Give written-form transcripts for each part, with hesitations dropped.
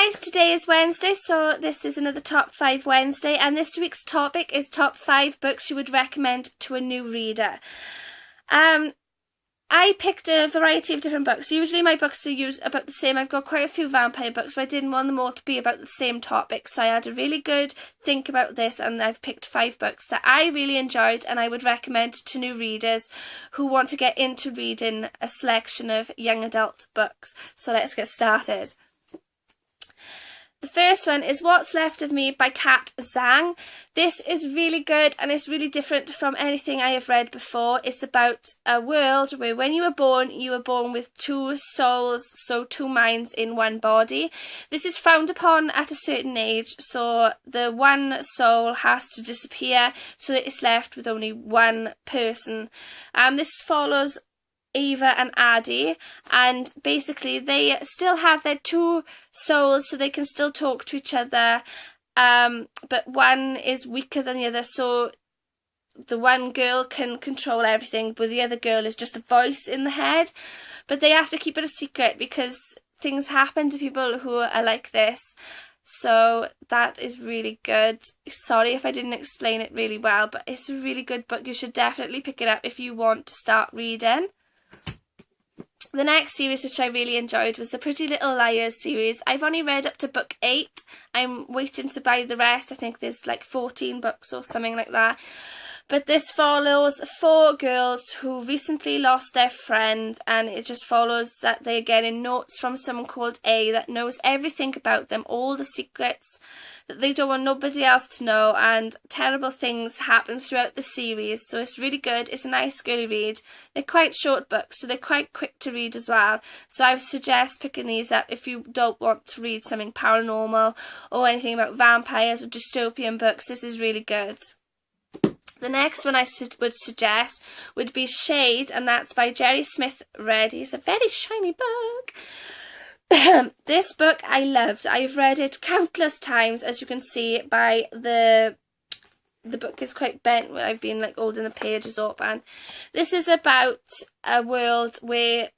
guys, today is Wednesday, so this is another Top 5 Wednesday, and this week's topic is Top 5 Books You Would Recommend to a New Reader. I picked a variety of different books. Usually my books are about the same. I've got quite a few vampire books, but I didn't want them all to be about the same topic, so I had a really good think about this, and I've picked 5 books that I really enjoyed and I would recommend to new readers who want to get into reading a selection of young adult books. So let's get started. The first one is What's Left of Me by Kat Zhang. This is really good and it's really different from anything I have read before. It's about a world where when you were born with 2 souls, so 2 minds in one body. This is frowned upon at a certain age, so the one soul has to disappear so that it's left with only one person. This follows Ava and Addie, and basically they still have their 2 souls, so they can still talk to each other, but one is weaker than the other, so the one girl can control everything, but the other girl is just a voice in the head. But they have to keep it a secret because things happen to people who are like this. So that is really good. Sorry if I didn't explain it really well, but it's a really good book. You should definitely pick it up if you want to start reading. The next series which I really enjoyed was the Pretty Little Liars series. I've only read up to book 8. I'm waiting to buy the rest. I think there's like 14 books or something like that. But this follows 4 girls who recently lost their friend, and it just follows that they're getting notes from someone called A that knows everything about them, all the secrets that they don't want nobody else to know, and terrible things happen throughout the series. So it's really good. It's a nice girly read. They're quite short books, so they're quite quick to read as well. So I would suggest picking these up if you don't want to read something paranormal or anything about vampires or dystopian books. This is really good. The next one I would suggest would be Shade, and that's by Jerry Smith Ready. It's a very shiny book. This book I loved. I've read it countless times, as you can see by the book is quite bent where I've been like holding the pages up, and this is about a world where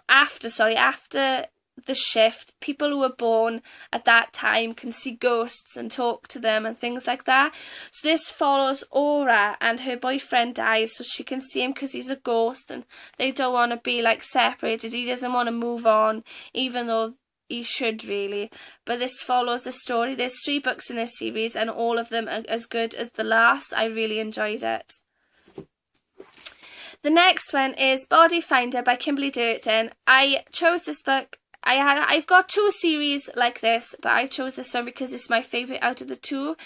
after the shift, people who were born at that time can see ghosts and talk to them and things like that. So this follows Aura, and her boyfriend dies, so she can see him because he's a ghost, and they don't want to be like separated. He doesn't want to move on, even though he should really. But this follows the story. There's 3 books in this series, and all of them are as good as the last. I really enjoyed it. The next one is Body Finder by Kimberly Durton. I chose this book. I've got 2 series like this, but I chose this one because it's my favourite out of the 2.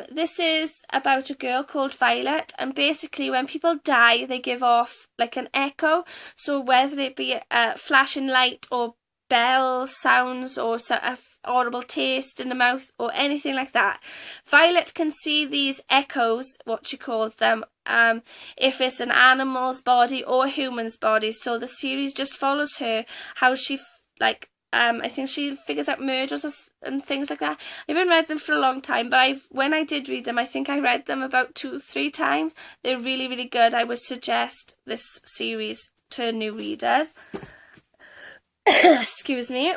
This is about a girl called Violet, and basically when people die they give off like an echo, so whether it be a flashing light or bell sounds or a audible taste in the mouth or anything like that, Violet can see these echoes, what she calls them, if it's an animal's body or a human's body. So the series just follows her, how she I think she figures out murders and things like that. I haven't read them for a long time, but when I did read them, I think I read them about 2-3 times. They're really, really good. I would suggest this series to new readers. Excuse me.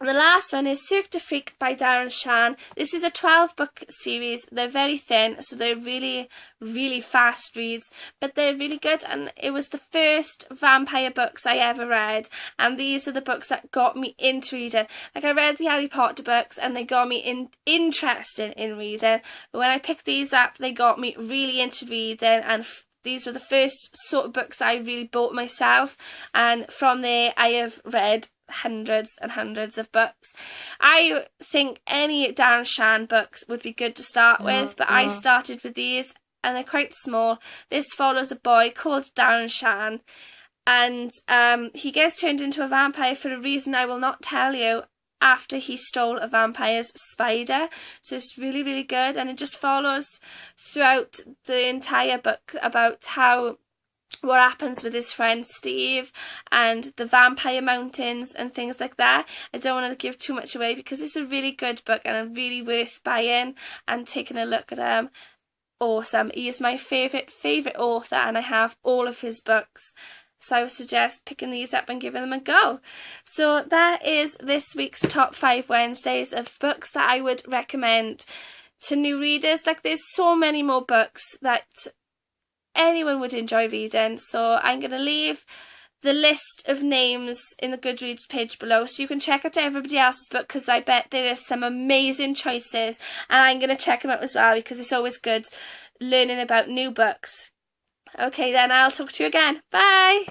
The last one is Cirque du Freak by Darren Shan. This is a 12-book series. They're very thin, so they're really, really fast reads, but they're really good, and it was the first vampire books I ever read, and these are the books that got me into reading. Like, I read the Harry Potter books and they got me interested in reading, but when I picked these up they got me really into reading, and these were the first sort of books I really bought myself, and from there I have read hundreds and hundreds of books. I think any Darren Shan books would be good to start with, but I started with these, and they're quite small. This follows a boy called Darren Shan, and he gets turned into a vampire for a reason I will not tell you, after he stole a vampire's spider. So it's really, really good, and it just follows throughout the entire book about what happens with his friend Steve and the vampire mountains and things like that. I don't want to give too much away because it's a really good book and really worth buying and taking a look at him. Awesome. He is my favourite author, and I have all of his books. So I would suggest picking these up and giving them a go. So that is this week's top 5 Wednesdays of books that I would recommend to new readers. Like, there's so many more books that anyone would enjoy reading. So I'm going to leave the list of names in the Goodreads page below, so you can check out everybody else's book, because I bet there is some amazing choices, and I'm going to check them out as well, because it's always good learning about new books. Okay then, I'll talk to you again. Bye!